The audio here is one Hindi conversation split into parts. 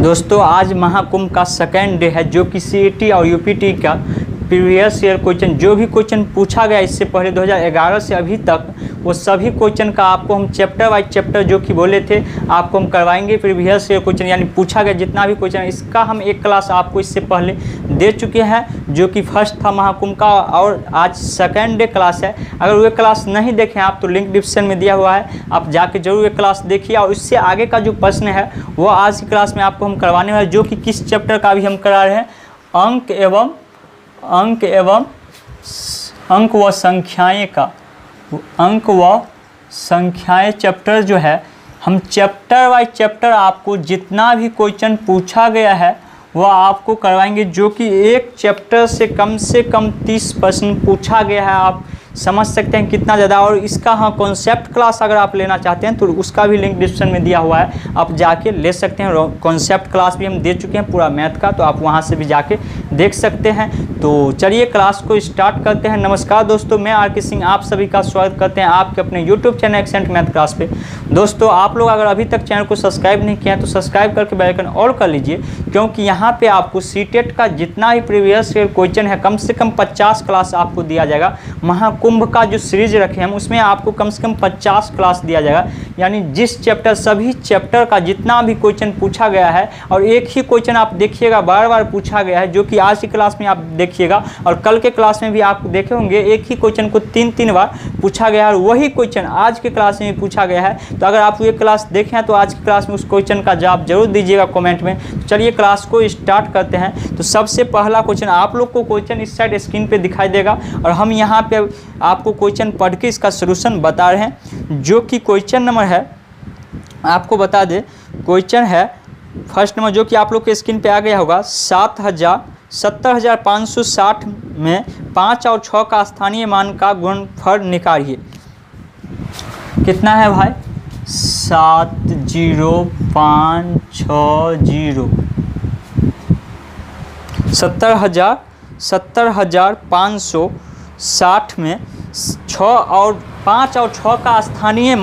दोस्तों आज महाकुंभ का सेकेंड डे है जो कि सीईटी और यूपीटी का प्रीवियस ईयर क्वेश्चन जो भी क्वेश्चन पूछा गया इससे पहले 2011 से अभी तक वो सभी क्वेश्चन का आपको हम चैप्टर वाइज चैप्टर जो कि बोले थे आपको हम करवाएंगे। प्रीवियस ईयर क्वेश्चन यानी पूछा गया जितना भी क्वेश्चन है इसका हम एक क्लास आपको इससे पहले दे चुके हैं जो कि फर्स्ट था महाकुंभ का और आज सेकेंड डे क्लास है। अगर वो क्लास नहीं देखें आप तो लिंक डिस्क्रिप्शन में दिया हुआ है, आप जाके जरूर ये क्लास देखिए। और इससे आगे का जो प्रश्न है वो आज की क्लास में आपको हम करवाने वाले जो कि किस चैप्टर का भी हम करा रहे हैं, अंक व संख्याएं का। अंक व संख्याएं चैप्टर जो है हम चैप्टर वाइज चैप्टर आपको जितना भी क्वेश्चन पूछा गया है वह आपको करवाएंगे जो कि एक चैप्टर से कम 30 प्रश्न पूछा गया है। आप समझ सकते हैं कितना ज़्यादा। और इसका कॉन्सेप्ट क्लास अगर आप लेना चाहते हैं तो उसका भी लिंक डिस्क्रिप्शन में दिया हुआ है, आप जाके ले सकते हैं। कॉन्सेप्ट क्लास भी हम दे चुके हैं पूरा मैथ का, तो आप वहां से भी जाके देख सकते हैं। तो चलिए क्लास को स्टार्ट करते हैं। नमस्कार दोस्तों, मैं आर के सिंह आप सभी का स्वागत करते हैं आपके अपने YouTube channel accent math class पे। दोस्तों आप लोग अगर अभी तक चैनल को सब्सक्राइब नहीं किया है तो सब्सक्राइब करके बेल आइकन ऑल कर लीजिए, क्योंकि यहाँ पे आपको सीटेट का जितना भी प्रीवियस ईयर क्वेश्चन है कम से कम 50 क्लास आपको दिया जाएगा। महाकुंभ का जो सीरीज रखे हम उसमें आपको कम से कम 50 क्लास दिया जाएगा, यानी जिस चैप्टर सभी चैप्टर का जितना भी क्वेश्चन पूछा गया है और एक ही क्वेश्चन आप देखिएगा बार बार पूछा गया है जो कि आज की क्लास में आप देखिएगा और कल के क्लास में भी आप देखे होंगे एक ही क्वेश्चन को 3 बार पूछा गया है और वही क्वेश्चन आज के क्लास में भी पूछा गया है। तो अगर आप ये क्लास देखें तो आज की क्लास में उस क्वेश्चन का जवाब जरूर दीजिएगा कमेंट में। तो चलिए क्लास को स्टार्ट करते हैं। तो सबसे पहला क्वेश्चन आप लोग को क्वेश्चन इस साइड स्क्रीन पे दिखाई देगा और हम यहाँ पे आपको क्वेश्चन पढ़ के इसका सलूशन बता रहे हैं जो कि क्वेश्चन नंबर है, आपको बता दें क्वेश्चन है फर्स्ट नंबर जो कि आप लोग के स्क्रीन पे आ गया होगा। 70,560 में 5 और 6 का स्थानीय मान का गुणनफल निकालिए। कितना है भाई? 70560। 70,560 में 5 और 6 का स्थानीय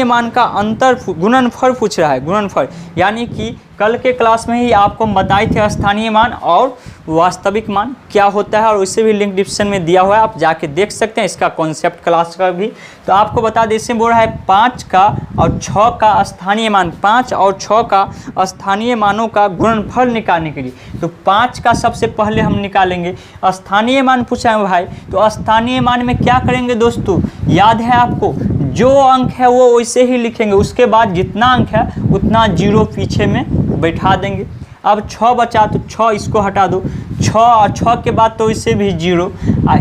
मान का अंतर गुणनफल पूछ रहा है। गुणनफल यानी कि कल के क्लास में ही आपको हम बताए थे स्थानीय मान और वास्तविक मान क्या होता है और उससे भी लिंक डिस्क्रिप्शन में दिया हुआ है, आप जाके देख सकते हैं इसका कॉन्सेप्ट क्लास का भी। तो आपको बता दें इसमें बोल रहा है 5 का और 6 का स्थानीय मान, 5 और 6 का स्थानीय मानों का गुणनफल निकालने के लिए। तो 5 का सबसे पहले हम निकालेंगे। स्थानीय मान पूछा है भाई, तो स्थानीय मान में क्या करेंगे दोस्तों, याद है आपको जो अंक है वो वैसे ही लिखेंगे, उसके बाद जितना अंक है उतना जीरो पीछे में बैठा देंगे। अब 6 बचा तो 6 इसको हटा दो, 6 और 6 के बाद तो इसे भी जीरो।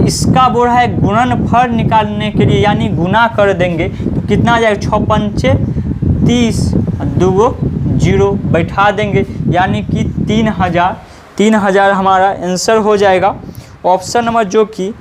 इसका बोल रहा है गुणनफल निकालने के लिए यानी गुना कर देंगे तो कितना आ जाएगा, 6 पंचे 30, 2 जीरो बैठा देंगे यानी कि 3000 हमारा आंसर हो जाएगा। ऑप्शन नंबर जो कि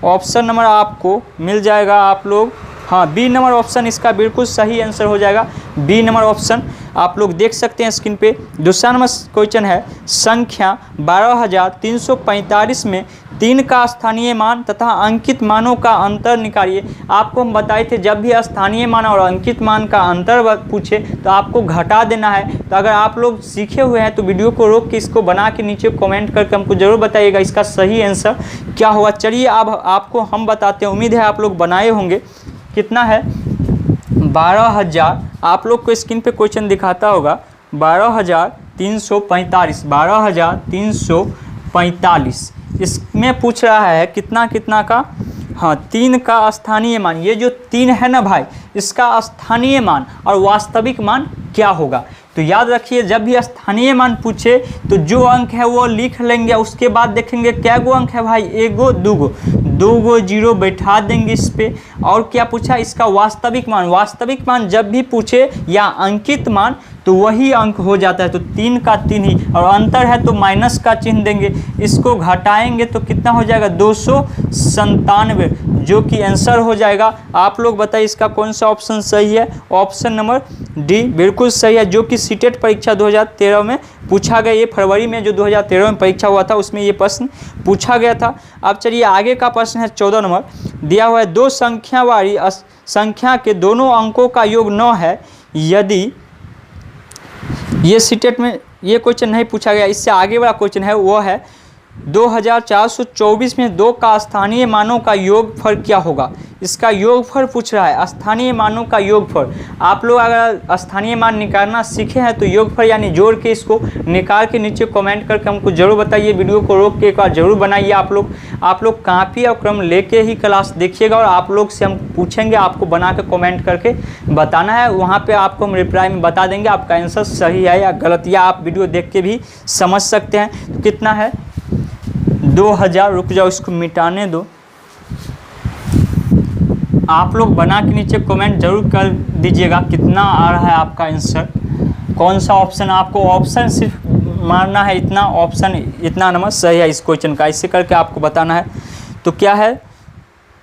ऑप्शन नंबर आपको मिल जाएगा आप लोग, हाँ बी नंबर ऑप्शन इसका बिल्कुल सही आंसर हो जाएगा। बी नंबर ऑप्शन आप लोग देख सकते हैं स्क्रीन पे। दूसरा नंबर क्वेश्चन है संख्या 12,345 में 3 का स्थानीय मान तथा अंकित मानों का अंतर निकालिए। आपको हम बताए थे जब भी स्थानीय मान और अंकित मान का अंतर पूछे तो आपको घटा देना है। तो अगर आप लोग सीखे हुए हैं तो वीडियो को रोक के इसको बना के नीचे कमेंट करके हमको ज़रूर बताइएगा इसका सही आंसर क्या होगा। चलिए अब आपको हम बताते हैं, उम्मीद है आप लोग बनाए होंगे। कितना है? 12,000, आप लोग को स्क्रीन पे क्वेश्चन दिखाता होगा 12,345, 12,345 इसमें पूछ रहा है कितना का, हाँ 3 का स्थानीय मान। ये जो 3 है ना भाई इसका स्थानीय मान और वास्तविक मान क्या होगा। तो याद रखिए जब भी स्थानीय मान पूछे तो जो अंक है वो लिख लेंगे, उसके बाद देखेंगे क्या गो अंक है भाई, 1 2 जीरो बैठा देंगे इस पे। और क्या पूछा, इसका वास्तविक मान। वास्तविक मान जब भी पूछे या अंकित मान तो वही अंक हो जाता है, तो 3 का 3 ही, और अंतर है तो माइनस का चिन्ह देंगे। इसको घटाएंगे तो कितना हो जाएगा, 297 जो कि आंसर हो जाएगा। आप लोग बताइए इसका कौन सा ऑप्शन सही है। ऑप्शन नंबर डी बिल्कुल सही है, जो कि सीटेट परीक्षा 2013 में पूछा गया। ये फरवरी में जो 2013 में परीक्षा हुआ था उसमें ये प्रश्न पूछा गया था। अब चलिए आगे का प्रश्न है 14 नंबर दिया हुआ है, 2 संख्या वाली संख्या के दोनों अंकों का योग 9 है, यदि ये सीटेट में ये क्वेश्चन नहीं पूछा गया। इससे आगे वाला क्वेश्चन है वो है 2424 में 2 का स्थानीय मानों का योगफल क्या होगा। इसका योगफल पूछ रहा है, स्थानीय मानों का योगफल। आप लोग अगर स्थानीय मान निकालना सीखे हैं तो योगफल यानी जोड़ के इसको निकाल के नीचे कमेंट करके हमको जरूर बताइए। वीडियो को रोक के एक बार जरूर बनाइए। आप लोग कापी और क्रम लेके ही क्लास देखिएगा और आप लोग से हम पूछेंगे, आपको बना के कमेंट करके बताना है। वहाँ पर आपको हम रिप्लाई में बता देंगे आपका आंसर सही है या गलत, या आप वीडियो देख के भी समझ सकते हैं। तो कितना है 2000, रुक जाओ इसको मिटाने दो। आप लोग बना के नीचे कमेंट जरूर कर दीजिएगा कितना आ रहा है आपका आंसर, कौन सा ऑप्शन। आपको ऑप्शन सिर्फ मारना है, इतना ऑप्शन इतना नंबर सही है इस क्वेश्चन का, इससे करके आपको बताना है। तो क्या है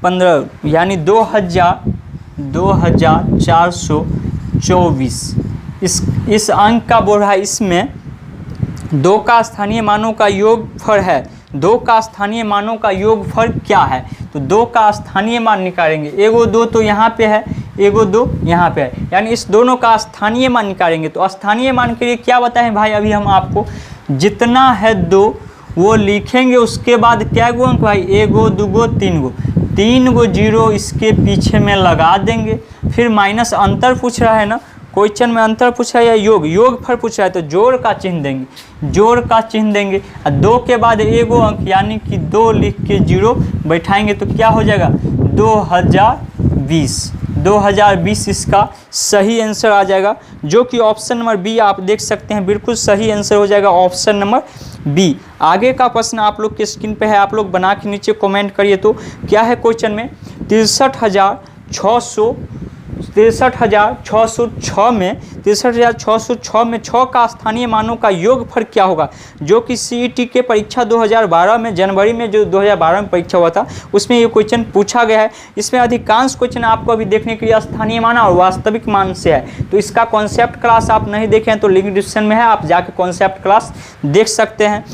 15 यानी 2424 इस अंक का बोल रहा है। इसमें 2 का स्थानीय मानों का योगफल है। 2 का स्थानीय मानों का योगफल क्या है। तो 2 का स्थानीय मान निकालेंगे। एगो 2 तो यहाँ पे है, एगो 2 यहाँ पे है, यानी इस दोनों का स्थानीय मान निकालेंगे। तो स्थानीय मान के लिए क्या बताएं भाई, अभी हम आपको जितना है 2 वो लिखेंगे। उसके बाद क्या गो अंक भाई, एगो 2 गो 3 गो, 3 गो 0 इसके पीछे में लगा देंगे। फिर माइनस अंतर पूछ रहा है ना क्वेश्चन में, अंतर पूछा है या योगफल पूछा है, तो जोड़ का चिन्ह देंगे, जोड़ का चिन्ह देंगे। और 2 के बाद एगो अंक यानी कि 2 लिख के 0 बैठाएंगे तो क्या हो जाएगा 2020 इसका सही आंसर आ जाएगा, जो कि ऑप्शन नंबर बी आप देख सकते हैं, बिल्कुल सही आंसर हो जाएगा ऑप्शन नंबर बी। आगे का प्रश्न आप लोग के स्क्रीन पे है, आप लोग बना के नीचे कमेंट करिए। तो क्या है क्वेश्चन में 63,606 में 6 का स्थानीय मानों का योगफल क्या होगा, जो कि सीईटी के परीक्षा 2012 में जनवरी में जो 2012 में परीक्षा हुआ था उसमें ये क्वेश्चन पूछा गया है। इसमें अधिकांश क्वेश्चन आपको अभी देखने के लिए स्थानीय मान और वास्तविक मान से है। तो इसका कॉन्सेप्ट क्लास आप नहीं देखें तो लिंक डिस्क्रिप्शन में है, आप जाके कॉन्सेप्ट क्लास देख सकते हैं।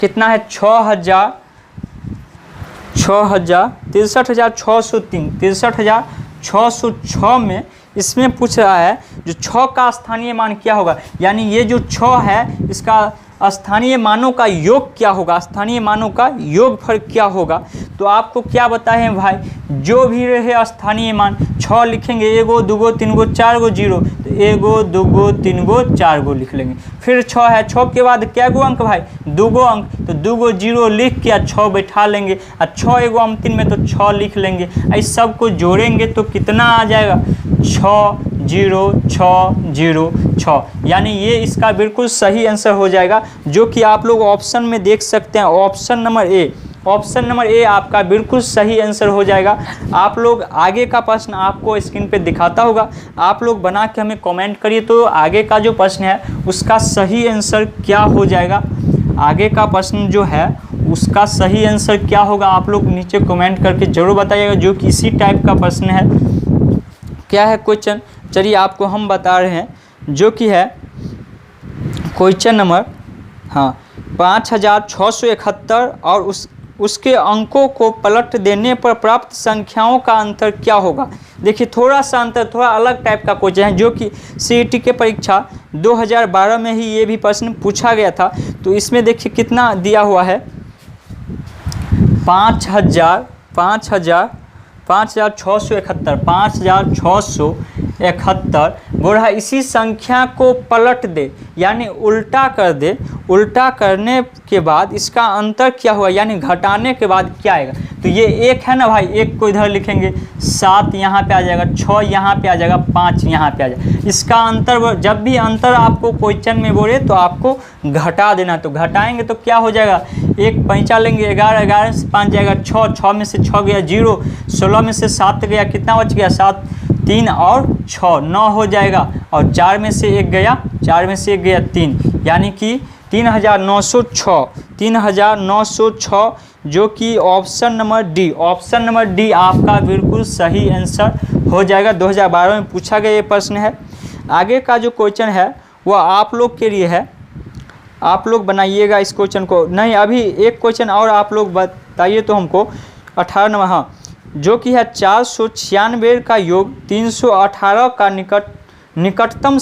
कितना है 63,606 में इसमें पूछ रहा है जो 6 का स्थानीय मान क्या होगा, यानी ये जो 6 है इसका स्थानीय मानों का योग क्या होगा, स्थानीय मानों का योगफल क्या होगा। तो आपको क्या बताएं भाई, जो भी रहे स्थानीय मान 6 लिखेंगे, एगो 2 गो 3 गो 4 गो 0, तो एगो 2 गो 3 गो 4 गो लिख लेंगे। फिर 6 है, 6 के बाद क्या गो अंक भाई 2 गो अंक, तो 2 गो 0 लिख के 6 बैठा लेंगे और 6 एगो अंतिम में तो 6 लिख लेंगे। इस सब को जोड़ेंगे तो कितना आ जाएगा 60,606, यानी ये इसका बिल्कुल सही आंसर हो जाएगा, जो कि आप लोग ऑप्शन में देख सकते हैं। ऑप्शन नंबर ए आपका बिल्कुल सही आंसर हो जाएगा। आप लोग आगे का प्रश्न आपको स्क्रीन पे दिखाता होगा, आप लोग बना के हमें कमेंट करिए तो आगे का जो प्रश्न है उसका सही आंसर क्या हो जाएगा। आगे का प्रश्न जो है उसका सही आंसर क्या होगा आप लोग नीचे कमेंट करके ज़रूर बताइएगा, जो कि इसी टाइप का प्रश्न है। क्या है क्वेश्चन, चलिए आपको हम बता रहे हैं, जो कि है क्वेश्चन नंबर 5671 और उसके अंकों को पलट देने पर प्राप्त संख्याओं का अंतर क्या होगा। देखिए थोड़ा सा अंतर, थोड़ा अलग टाइप का क्वेश्चन है, जो कि सीईटी के परीक्षा 2012 में ही ये भी प्रश्न पूछा गया था। तो इसमें देखिए कितना दिया हुआ है 5671 बोल रहा है इसी संख्या को पलट दे, यानी उल्टा कर दे। उल्टा करने के बाद इसका अंतर क्या हुआ, यानी घटाने के बाद क्या आएगा। तो ये 1 है ना भाई, 1 को इधर लिखेंगे, 7 यहाँ पे आ जाएगा, 6 यहाँ पे आ जाएगा, 5 यहाँ पे आ जाएगा। इसका अंतर, जब भी अंतर आपको क्वेश्चन में बोले तो आपको घटा देना। तो घटाएंगे तो क्या हो जाएगा, 1 पैंचा लेंगे, 11, 11 से 5 जाएगा 6, 6 में से 6 गया 0, 16 में से 7 गया, कितना बच गया 7, 3 और 6 9 हो जाएगा, और 4 में से 1 गया, 4 में से 1 गया 3, यानी कि 3906, जो कि ऑप्शन नंबर डी आपका बिल्कुल सही आंसर हो जाएगा। 2012 में पूछा गया ये प्रश्न है। आगे का जो क्वेश्चन है वह आप लोग के लिए है, आप लोग बनाइएगा इस क्वेश्चन को। नहीं, अभी एक क्वेश्चन और आप लोग बताइए तो हमको 18 नंबर, जो कि है 496 का योग 318 का निकटतम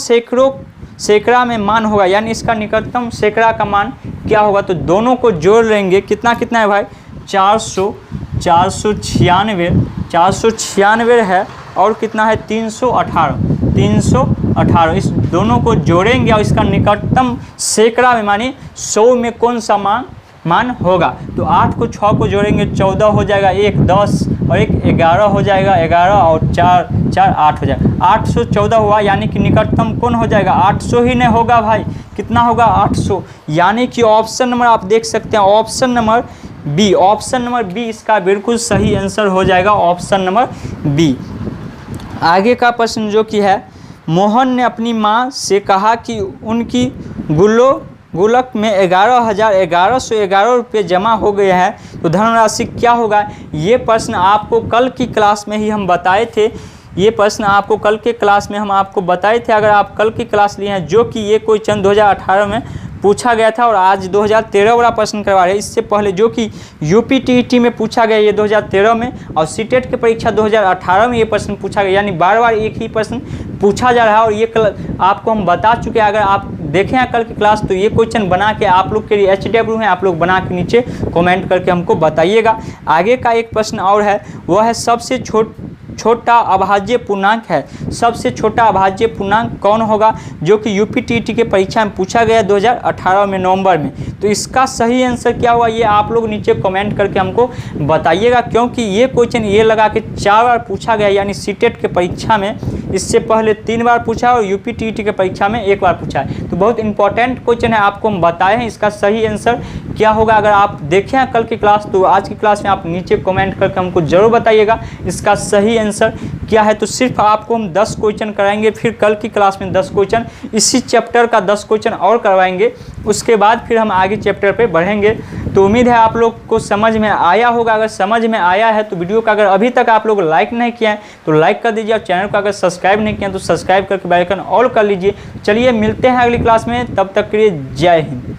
सैकड़ा में मान होगा, यानी इसका निकटतम सैकड़ा का मान क्या होगा। तो दोनों को जोड़ लेंगे, कितना कितना है भाई, 496 है और कितना है 318। इस दोनों को जोड़ेंगे और इसका निकटतम सैकड़ा में मानी 100 में कौन सा मान होगा। तो 8 को 6 को जोड़ेंगे 14 हो जाएगा, 1 10 और 1 11 हो जाएगा, 11 और 4 8 हो जाएगा, 814 हुआ। यानी कि निकटतम कौन हो जाएगा, 800 ही नहीं होगा भाई, कितना होगा 800। यानी कि ऑप्शन नंबर आप देख सकते हैं, ऑप्शन नंबर बी इसका बिल्कुल सही आंसर हो जाएगा, ऑप्शन नंबर बी। आगे का प्रश्न जो कि है, मोहन ने अपनी माँ से कहा कि उनकी गुल्लक में 11,1111 रुपये जमा हो गए हैं, तो धनराशि क्या होगा। ये प्रश्न आपको कल की क्लास में ही हम बताए थे, ये प्रश्न आपको कल के क्लास में हम आपको बताए थे। अगर आप कल की क्लास लिए हैं, जो कि ये क्वेश्चन 2018 में पूछा गया था और आज 2013 वाला प्रश्न करवा रहे हैं। इससे पहले जो कि यूपीटीईटी में पूछा गया ये 2013 में, और सीटेट की परीक्षा 2018 में ये प्रश्न पूछा गया, यानी बार बार एक ही प्रश्न पूछा जा रहा है। और ये आपको हम बता चुके हैं, अगर आप देखें हैं कल की क्लास तो ये क्वेश्चन बना के आप लोग के लिए HW है, आप लोग बना के नीचे कमेंट करके हमको बताइएगा। आगे का एक प्रश्न और है, वह है सबसे छोटा अभाज्य पूर्णांक है, सबसे छोटा अभाज्य पूर्णांक कौन होगा, जो कि यूपीटीईटी के परीक्षा में पूछा गया 2018 में नवंबर में। तो इसका सही आंसर क्या हुआ, ये आप लोग नीचे कमेंट करके हमको बताइएगा, क्योंकि ये क्वेश्चन ये लगा के 4 बार पूछा गया, यानी सीटेट के परीक्षा में इससे पहले 3 बार पूछा और यूपीटीईटी के परीक्षा में 1 बार पूछा है। तो बहुत इंपॉर्टेंट क्वेश्चन है, आपको हम बताए हैं इसका सही आंसर क्या होगा। अगर आप देखें हैं कल की क्लास तो आज की क्लास में आप नीचे कमेंट करके हमको जरूर बताइएगा इसका सही आंसर क्या है। तो सिर्फ आपको हम 10 क्वेश्चन कराएंगे, फिर कल की क्लास में 10 क्वेश्चन, इसी चैप्टर का 10 क्वेश्चन और करवाएंगे, उसके बाद फिर हम आगे चैप्टर पे बढ़ेंगे। तो उम्मीद है आप लोग को समझ में आया होगा। अगर समझ में आया है तो वीडियो का अगर अभी तक आप लोग लाइक नहीं किया है तो लाइक कर दीजिए, और चैनल को अगर सब्सक्राइब नहीं किया तो सब्सक्राइब करके बेल आइकन ऑल कर लीजिए। चलिए मिलते हैं अगली क्लास में, तब तक के लिए जय हिंद।